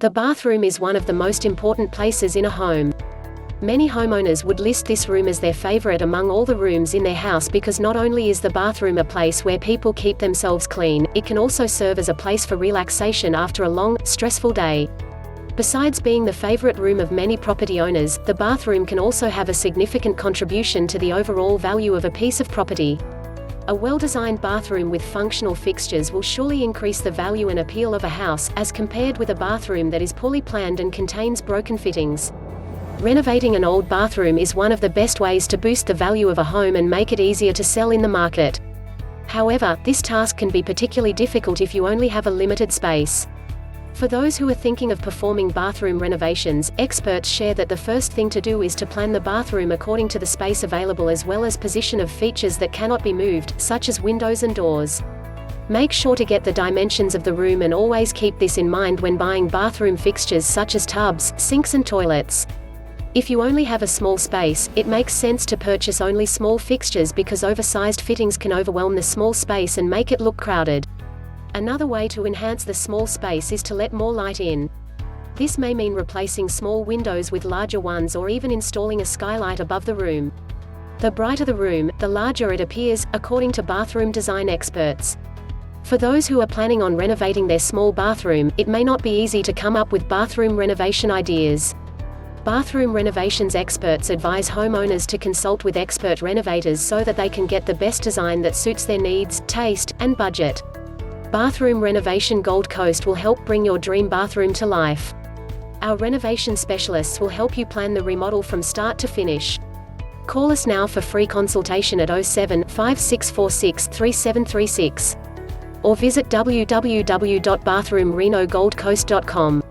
The bathroom is one of the most important places in a home. Many homeowners would list this room as their favorite among all the rooms in their house because not only is the bathroom a place where people keep themselves clean, it can also serve as a place for relaxation after a long, stressful day. Besides being the favorite room of many property owners, the bathroom can also have a significant contribution to the overall value of a piece of property. A well-designed bathroom with functional fixtures will surely increase the value and appeal of a house, as compared with a bathroom that is poorly planned and contains broken fittings. Renovating an old bathroom is one of the best ways to boost the value of a home and make it easier to sell in the market. However, this task can be particularly difficult if you only have a limited space. For those who are thinking of performing bathroom renovations, experts share that the first thing to do is to plan the bathroom according to the space available as well as position of features that cannot be moved, such as windows and doors. Make sure to get the dimensions of the room and always keep this in mind when buying bathroom fixtures such as tubs, sinks and toilets. If you only have a small space, it makes sense to purchase only small fixtures because oversized fittings can overwhelm the small space and make it look crowded. Another way to enhance the small space is to let more light in. This may mean replacing small windows with larger ones or even installing a skylight above the room. The brighter the room, the larger it appears, according to bathroom design experts. For those who are planning on renovating their small bathroom, it may not be easy to come up with bathroom renovation ideas. Bathroom renovations experts advise homeowners to consult with expert renovators so that they can get the best design that suits their needs, taste, and budget. Bathroom-Renovation-Gold-Coast will help bring your dream bathroom to life. Our renovation specialists will help you plan the remodel from start to finish. Call us now for free consultation at 07-5646-3736. Or visit www.bathroom-reno-goldcoast.com.